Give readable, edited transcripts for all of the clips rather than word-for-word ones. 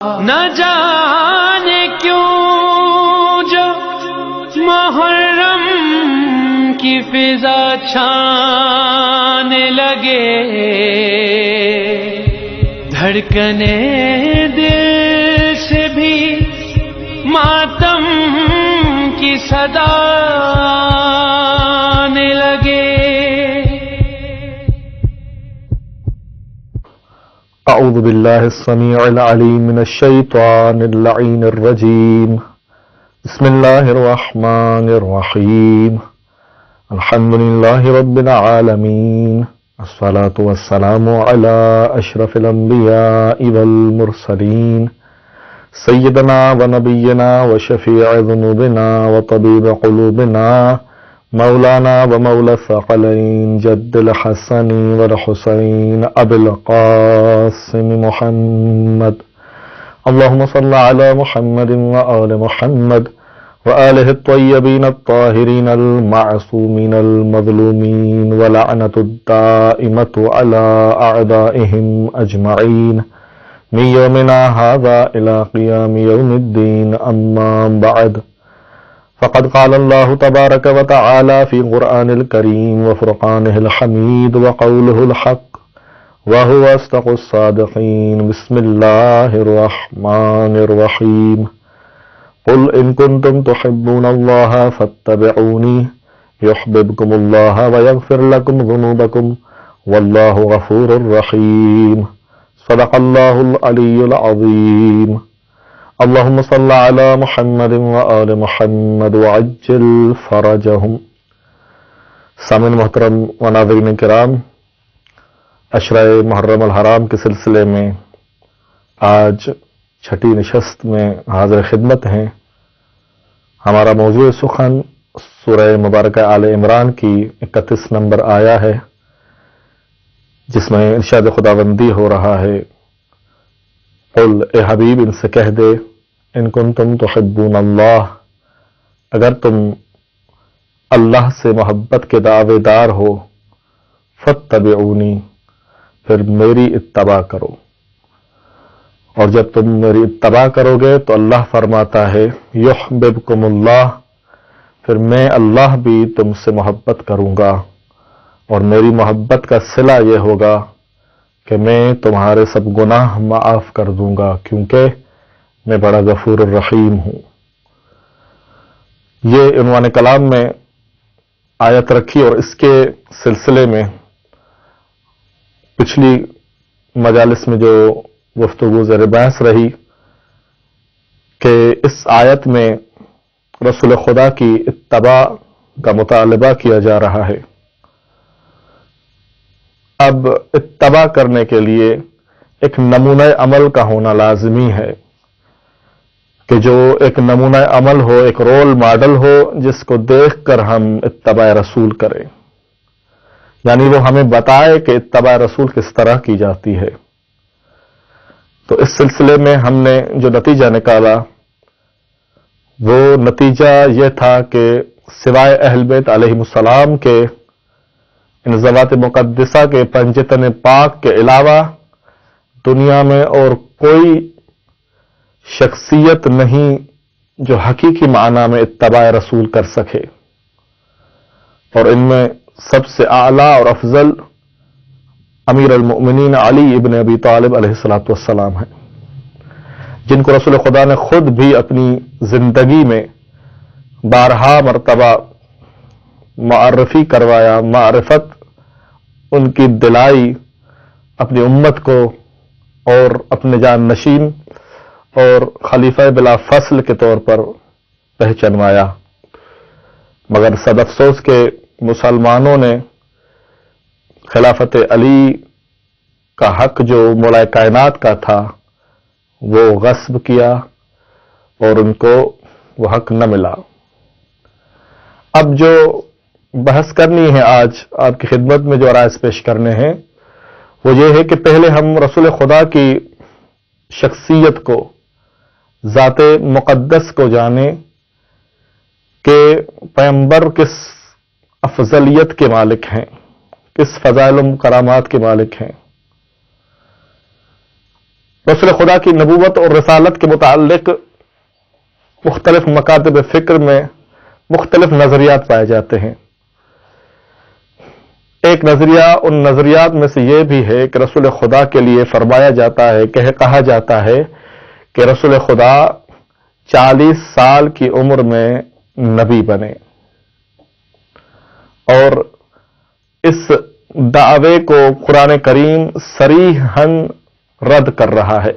نہ جانے کیوں جو محرم کی فضا چھانے لگے، دھڑکنے دل سے بھی ماتم کی صدا آنے لگے۔ اعوذ باللہ السمیع العلیم من الشیطان اللعین الرجیم، بسم اللہ الرحمن الرحیم، الحمد للہ رب العالمین، الصلاة والسلام علی اشرف الانبیاء والمرسلین، سیدنا و نبینا و شفیع ذنوبنا و طبیب قلوبنا، مولانا و مولا الثقلین جد الحسن والحسین ابی القاسم محمد، اللہم صل علی محمد و آل محمد و آلہ الطیبین الطاہرین المعصومین المظلومین ولعنت الدائمت علی اعدائهم اجمعین من یومنا هذا الى قیام یوم الدین، اما بعد، فقد قال الله تبارك وتعالى في القرآن الكريم وفرقانه الحميد وقوله الحق وهو أصدق الصادقين، بسم الله الرحمن الرحيم، قل إن كنتم تحبون الله فاتبعوني يحببكم الله ويغفر لكم ذنوبكم والله غفور رحيم، صدق الله العلي العظيم، اللہم صل علی محمد و آل محمد وعجل فرجہم۔ سامعین محترم و ناظرین کرام، عشرہ محرم الحرام کے سلسلے میں آج چھٹی نشست میں حاضر خدمت ہیں۔ ہمارا موضوع سخن سورہ مبارکہ آل عمران کی 31 نمبر آیا ہے، جس میں ارشاد خداوندی ہو رہا ہے، قل اے حبیب ان سے کہہ دے، ان کنتم تحبون اللہ، اگر تم اللہ سے محبت کے دعوے دار ہو، فاتبعونی، پھر میری اتباع کرو، اور جب تم میری اتباع کرو گے تو اللہ فرماتا ہے یحببکم اللہ، پھر میں اللہ بھی تم سے محبت کروں گا، اور میری محبت کا صلہ یہ ہوگا کہ میں تمہارے سب گناہ معاف کر دوں گا، کیونکہ میں بڑا غفور الرحیم ہوں۔ یہ عنوان کلام میں آیت رکھی، اور اس کے سلسلے میں پچھلی مجالس میں جو گفتگو زیر بحث رہی کہ اس آیت میں رسول خدا کی اتباع کا مطالبہ کیا جا رہا ہے۔ اب اتباع کرنے کے لیے ایک نمونہ عمل کا ہونا لازمی ہے، کہ جو ایک نمونہ عمل ہو، ایک رول ماڈل ہو، جس کو دیکھ کر ہم اتباع رسول کریں، یعنی وہ ہمیں بتائے کہ اتباع رسول کس طرح کی جاتی ہے۔ تو اس سلسلے میں ہم نے جو نتیجہ نکالا وہ نتیجہ یہ تھا کہ سوائے اہل بیت علیہم السلام کے، ان ذوات مقدسہ کے پنجتن پاک کے علاوہ دنیا میں اور کوئی شخصیت نہیں جو حقیقی معنی میں اتباع رسول کر سکے، اور ان میں سب سے اعلیٰ اور افضل امیر المؤمنین علی ابن ابی طالب علیہ الصلوۃ والسلام ہیں، جن کو رسول خدا نے خود بھی اپنی زندگی میں بارہا مرتبہ معرفی کروایا، معرفت ان کی دلائی اپنی امت کو، اور اپنے جان نشین اور خلیفہ بلا فصل کے طور پر پہچنوایا۔ مگر صد افسوس کہ مسلمانوں نے خلافت علی کا حق جو مولا کائنات کا تھا وہ غصب کیا، اور ان کو وہ حق نہ ملا۔ اب جو بحث کرنی ہے آج آپ کی خدمت میں، جو آرائز پیش کرنے ہیں، وہ یہ ہے کہ پہلے ہم رسول خدا کی شخصیت کو، ذات مقدس کو جانیں کہ پیغمبر کس افضلیت کے مالک ہیں، کس فضائل و کرامات کے مالک ہیں۔ رسول خدا کی نبوت اور رسالت کے متعلق مختلف مکاتب فکر میں مختلف نظریات پائے جاتے ہیں. ایک نظریہ ان نظریات میں سے یہ بھی ہے کہ رسول خدا کے لیے فرمایا جاتا ہے کہ کہا جاتا ہے کہ رسول خدا 40 سال کی عمر میں نبی بنے، اور اس دعوے کو قرآن کریم صریحاً رد کر رہا ہے.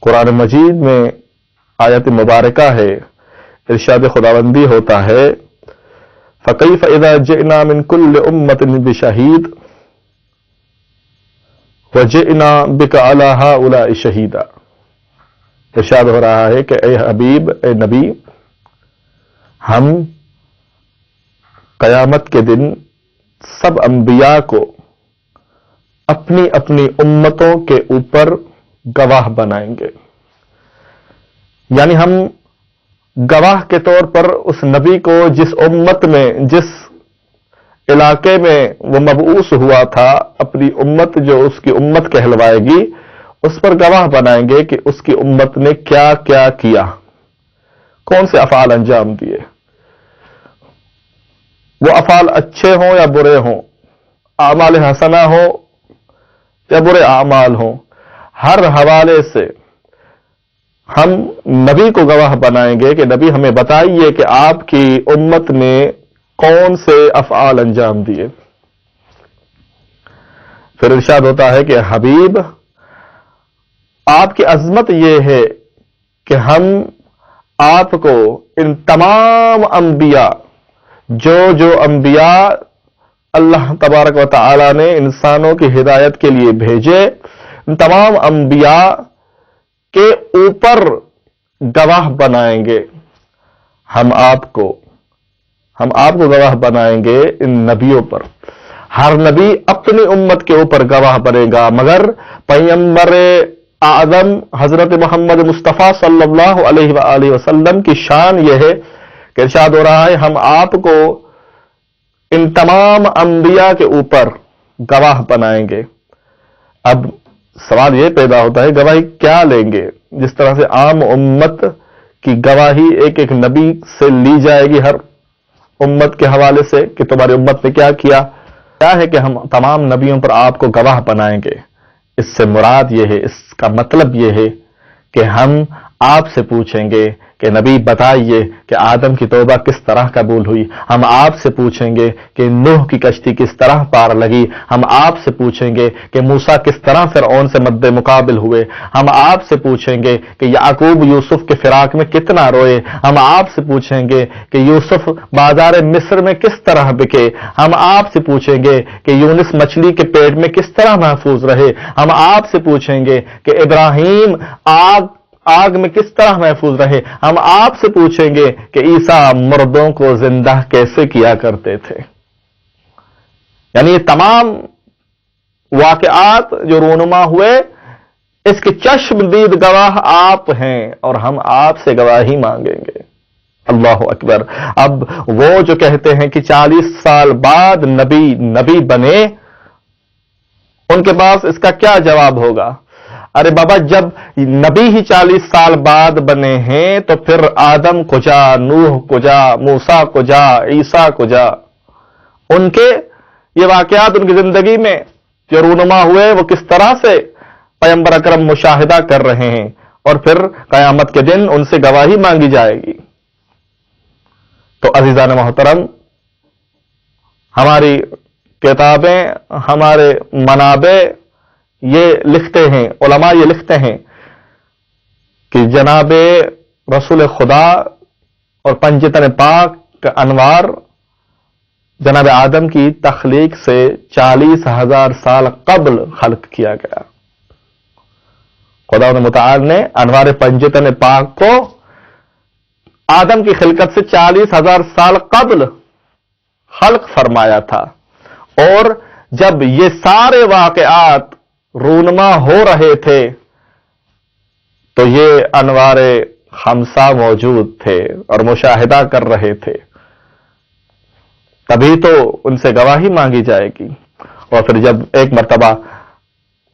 قرآن مجید میں آیت مبارکہ ہے، ارشاد خداوندی ہوتا ہے فَكَيْفَ إِذَا جِئْنَا مِنْ كُلِّ أُمَّةٍ بِشَهِيدٍ وَجِئْنَا بِكَ عَلَى هَؤُلَاءِ شَهِيدًا. ارشاد ہو رہا ہے کہ اے حبیب، اے نبی، ہم قیامت کے دن سب انبیاء کو اپنی اپنی امتوں کے اوپر گواہ بنائیں گے. یعنی ہم گواہ کے طور پر اس نبی کو جس امت میں، جس علاقے میں وہ مبعوث ہوا تھا، اپنی امت جو اس کی امت کہلوائے گی، اس پر گواہ بنائیں گے کہ اس کی امت نے کیا کیا کیا، کون سے افعال انجام دیے. وہ افعال اچھے ہوں یا برے ہوں، اعمال حسنہ ہو یا برے اعمال ہوں، ہر حوالے سے ہم نبی کو گواہ بنائیں گے کہ نبی ہمیں بتائیے کہ آپ کی امت نے کون سے افعال انجام دیے. پھر ارشاد ہوتا ہے کہ حبیب، آپ کی عظمت یہ ہے کہ ہم آپ کو ان تمام انبیاء، جو انبیاء اللہ تبارک و تعالی نے انسانوں کی ہدایت کے لیے بھیجے، ان تمام انبیاء کے اوپر گواہ بنائیں گے. ہم آپ کو گواہ بنائیں گے ان نبیوں پر. ہر نبی اپنی امت کے اوپر گواہ بنے گا، مگر پیغمبر اعظم حضرت محمد مصطفیٰ صلی اللہ علیہ وآلہ وسلم کی شان یہ ہے کہ ارشاد ہو رہا ہے ہم آپ کو ان تمام انبیاء کے اوپر گواہ بنائیں گے. اب سوال یہ پیدا ہوتا ہے گواہی کیا لیں گے؟ جس طرح سے عام امت کی گواہی ایک ایک نبی سے لی جائے گی ہر امت کے حوالے سے کہ تمہاری امت نے کیا کیا ہے کہ ہم تمام نبیوں پر آپ کو گواہ بنائیں گے. اس سے مراد یہ ہے، اس کا مطلب یہ ہے کہ ہم آپ سے پوچھیں گے کہ نبی بتائیے کہ آدم کی توبہ کس طرح قبول ہوئی. ہم آپ سے پوچھیں گے کہ نوح کی کشتی کس طرح پار لگی. ہم آپ سے پوچھیں گے کہ موسیٰ کس طرح فرعون سے مد مقابل ہوئے. ہم آپ سے پوچھیں گے کہ یعقوب یوسف کے فراق میں کتنا روئے. ہم آپ سے پوچھیں گے کہ یوسف بازار مصر میں کس طرح بکے. ہم آپ سے پوچھیں گے کہ یونس مچھلی کے پیٹ میں کس طرح محفوظ رہے. ہم آپ سے پوچھیں گے کہ ابراہیم آگ میں کس طرح محفوظ رہے. ہم آپ سے پوچھیں گے کہ عیسیٰ مردوں کو زندہ کیسے کیا کرتے تھے. یعنی یہ تمام واقعات جو رونما ہوئے، اس کے چشم دید گواہ آپ ہیں اور ہم آپ سے گواہی مانگیں گے. اللہ اکبر. اب وہ جو کہتے ہیں کہ 40 سال بعد نبی بنے، ان کے پاس اس کا کیا جواب ہوگا؟ ارے بابا، جب نبی ہی 40 سال بعد بنے ہیں تو پھر آدم کو جا، نوح کو جا، موسیٰ کو جا، عیسیٰ کو جا. ان کے یہ واقعات ان کی زندگی میں جو رونما ہوئے وہ کس طرح سے پیغمبر اکرم مشاہدہ کر رہے ہیں، اور پھر قیامت کے دن ان سے گواہی مانگی جائے گی. تو عزیزان محترم، ہماری کتابیں، ہمارے منابع یہ لکھتے ہیں، علماء یہ لکھتے ہیں کہ جناب رسول خدا اور پنجتن پاک کا انوار جناب آدم کی تخلیق سے 40,000 سال قبل خلق کیا گیا. خدا متعال نے انوار پنجتن پاک کو آدم کی خلقت سے 40,000 سال قبل خلق فرمایا تھا، اور جب یہ سارے واقعات رونما ہو رہے تھے تو یہ انوار خمسہ موجود تھے اور مشاہدہ کر رہے تھے. تبھی تو ان سے گواہی مانگی جائے گی. اور پھر جب ایک مرتبہ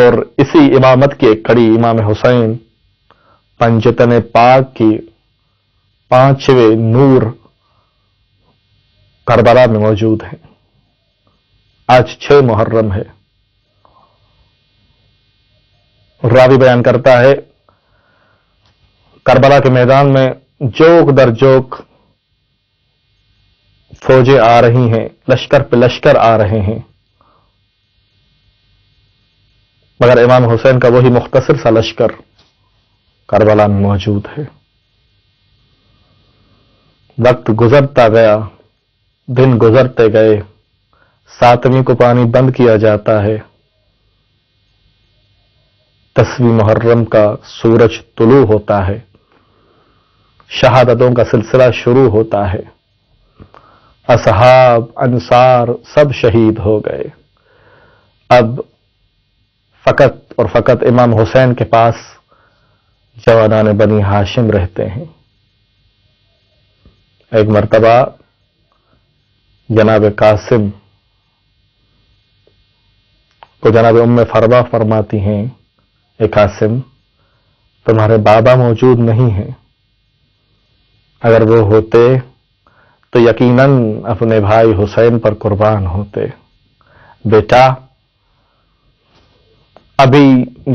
اور اسی امامت کی ایک کڑی امام حسین پنجتن پاک کی 5ویں نور کربلا میں موجود ہیں. آج 6 محرم ہے. راوی بیان کرتا ہے کربلا کے میدان میں جوک در جوک فوجیں آ رہی ہیں، لشکر پہ لشکر آ رہے ہیں، مگر امام حسین کا وہی مختصر سا لشکر کربلا میں موجود ہے. وقت گزرتا گیا، دن گزرتے گئے، 7ویں کو پانی بند کیا جاتا ہے، 10ویں محرم کا سورج طلوع ہوتا ہے، شہادتوں کا سلسلہ شروع ہوتا ہے. اصحاب انصار سب شہید ہو گئے. اب فقط اور فقط امام حسین کے پاس جوانان بنی ہاشم رہتے ہیں. ایک مرتبہ جناب قاسم کو جناب ام فروا فرماتی ہیں، اے قاسم، تمہارے بابا موجود نہیں ہیں، اگر وہ ہوتے تو یقیناً اپنے بھائی حسین پر قربان ہوتے. بیٹا، ابھی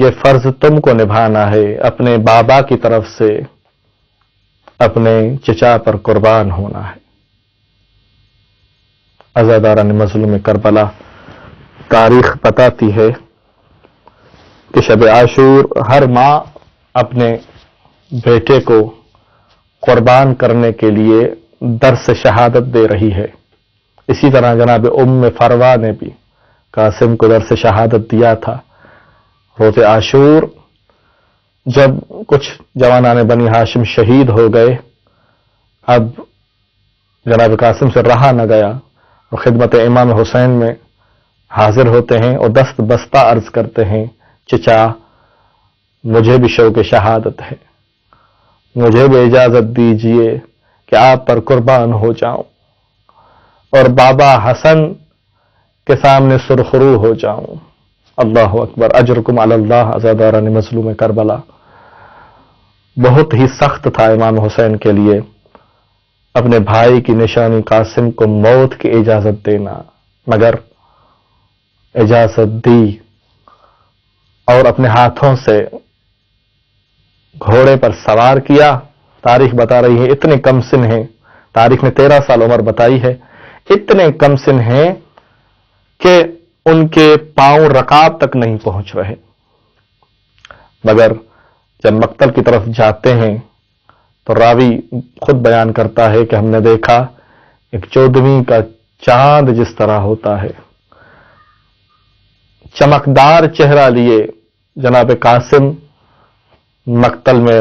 یہ فرض تم کو نبھانا ہے، اپنے بابا کی طرف سے اپنے چچا پر قربان ہونا ہے. عزاداران مظلوم کربلا تاریخ بتاتی ہے کہ شب عاشور ہر ماں اپنے بیٹے کو قربان کرنے کے لیے درس شہادت دے رہی ہے. اسی طرح جناب ام فروا نے بھی قاسم کو درس شہادت دیا تھا. روز عاشور جب کچھ جوانان بنی ہاشم شہید ہو گئے، اب جناب قاسم سے رہا نہ گیا اور خدمت امام حسین میں حاضر ہوتے ہیں اور دست بستہ عرض کرتے ہیں، چچا، مجھے بھی شوق شہادت ہے، مجھے بھی اجازت دیجئے کہ آپ پر قربان ہو جاؤں اور بابا حسن کے سامنے سرخرو ہو جاؤں. اللہ اکبر، اجرکم علی اللہ. عزاداران مظلوم کربلا، بہت ہی سخت تھا امام حسین کے لیے اپنے بھائی کی نشانی قاسم کو موت کی اجازت دینا، مگر اجازت دی اور اپنے ہاتھوں سے گھوڑے پر سوار کیا. تاریخ بتا رہی ہے اتنے کم سن ہیں، تاریخ نے 13 سال عمر بتائی ہے، اتنے کم سن ہیں کہ ان کے پاؤں رکاب تک نہیں پہنچ رہے. مگر جب مقتل کی طرف جاتے ہیں تو راوی خود بیان کرتا ہے کہ ہم نے دیکھا ایک 14ویں کا چاند جس طرح ہوتا ہے، چمکدار چہرہ لیے جناب قاسم مقتل میں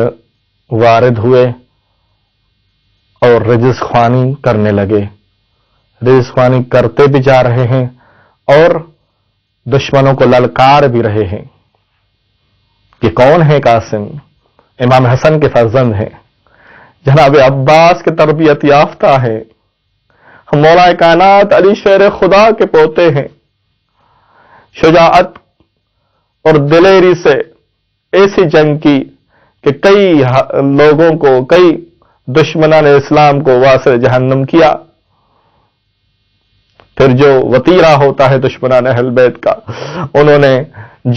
وارد ہوئے اور رجز خوانی کرنے لگے. رجز خوانی کرتے بھی جا رہے ہیں اور دشمنوں کو للکار بھی رہے ہیں. کہ کون ہے قاسم؟ امام حسن کے فرزند ہیں، جناب عباس کے تربیت یافتہ ہیں، مولا کائنات علی شیر خدا کے پوتے ہیں. شجاعت اور دلیری سے ایسی جنگ کی کہ کئی لوگوں کو، کئی دشمنان اسلام کو واسع جہنم کیا. پھر جو وطیرہ ہوتا ہے دشمنان اہل بیت کا، انہوں نے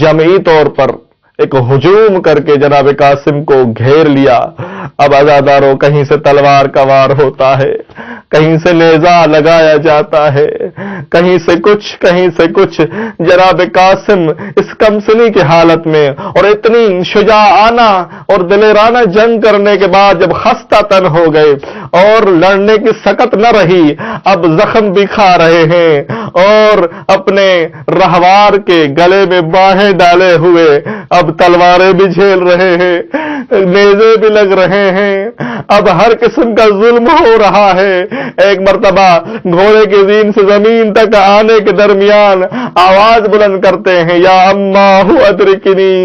جمعی طور پر ایک ہجوم کر کے جناب قاسم کو گھیر لیا. اب عزاداروں، کہیں سے تلوار کا وار ہوتا ہے، کہیں سے نیزہ لگایا جاتا ہے، کہیں سے کچھ. جناب قاسم اس کمسنی کی حالت میں اور اتنی شجاعانہ اور دلیرانہ جنگ کرنے کے بعد جب خستہ تن ہو گئے اور لڑنے کی سکت نہ رہی، اب زخم بھی کھا رہے ہیں اور اپنے رہوار کے گلے میں باہیں ڈالے ہوئے اب تلواریں بھی جھیل رہے ہیں، نیزے بھی لگ رہے ہیں. اب ہر قسم کا ظلم ہو رہا ہے. ایک مرتبہ گھوڑے کی زین سے زمین تک آنے کے درمیان آواز بلند کرتے ہیں، یا اماں ادرکنی،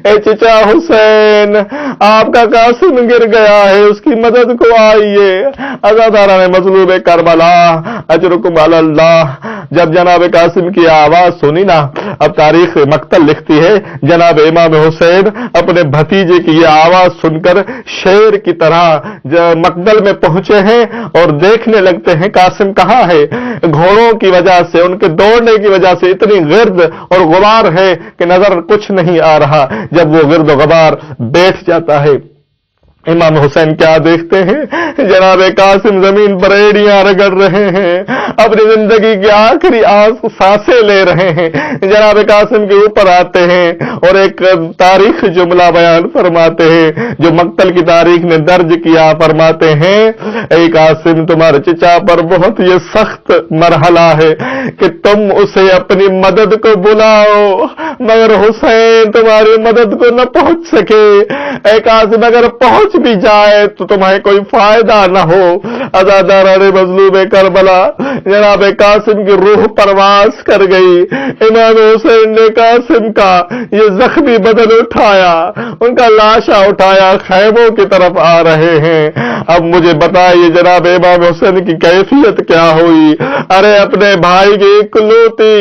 اے چچا حسین آپ کا قاسم گر گیا ہے، اس کی مدد کو آئیے۔ عزاداران مظلوم کربلا اجرکم علی اللہ۔ جب جناب قاسم کی آواز سنی نا، اب تاریخ مقتل لکھتی ہے جناب امام حسین اپنے بھتیجے کی یہ آواز سن کر شیر کی طرح مقتل میں پہنچے ہیں اور دیکھنے لگتے ہیں قاسم کہاں ہے۔ گھوڑوں کی وجہ سے، ان کے دوڑنے کی وجہ سے اتنی گرد اور غبار ہے کہ نظر کچھ نہیں آ رہا۔ جب وہ گرد و غبار بیٹھ جاتا ہے، امام حسین کیا دیکھتے ہیں؟ جناب قاسم زمین پر ایڑیاں رگڑ رہے ہیں، اپنی زندگی کی آخری سانسیں لے رہے ہیں۔ جناب قاسم کے اوپر آتے ہیں اور ایک تاریخ جملہ بیان فرماتے ہیں جو مقتل کی تاریخ نے درج کیا۔ فرماتے ہیں اے قاسم، تمہارے چچا پر بہت یہ سخت مرحلہ ہے کہ تم اسے اپنی مدد کو بلاؤ مگر حسین تمہاری مدد کو نہ پہنچ سکے۔ اے قاسم، اگر پہنچ بھی جائے تو تمہیں کوئی فائدہ نہ ہو۔ عزاداران مظلوم کربلا، جناب قاسم کی روح پرواز کر گئی۔ امام حسین نے قاسم کا یہ زخمی بدن اٹھایا، ان کا لاشا اٹھایا، خیموں کی طرف آ رہے ہیں۔ اب مجھے بتائیے جناب امام حسین کی کیفیت کیا ہوئی؟ ارے اپنے بھائی کی اکلوتی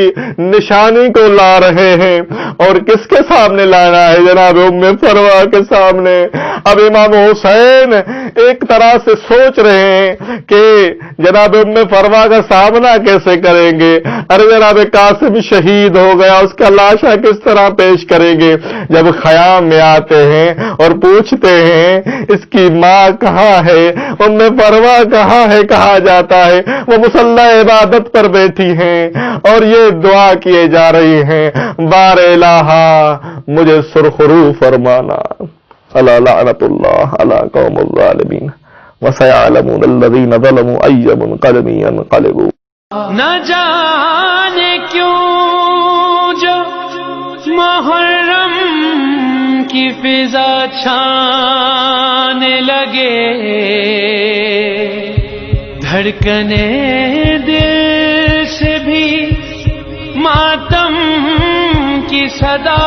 نشانی کو لا رہے ہیں، اور کس کے سامنے لانا ہے؟ جناب ام فروا کے سامنے۔ اب امام حسین ایک طرح سے سوچ رہے ہیں کہ جناب ام فروا کا سامنا کیسے کریں گے؟ ارے جناب قاسم شہید ہو گیا، اس کا لاشا کس طرح پیش کریں گے؟ جب خیام میں آتے ہیں اور پوچھتے ہیں اس کی ماں کہاں ہے، ام فروا کہاں ہے، کہا جاتا ہے وہ مصلی عبادت پر بیٹھی ہیں اور یہ دعا کیے جا رہی ہیں، بار الہا مجھے سرخرو فرمانا، الا لعنت اللہ علی قوم الظالمین وسیعلمون الذین ظلموا ای منقلب ینقلبون۔ نہ جانے کیوں جو محرم کی فضا چھانے لگے، دھڑکنے دل سے بھی ماتم کی صدا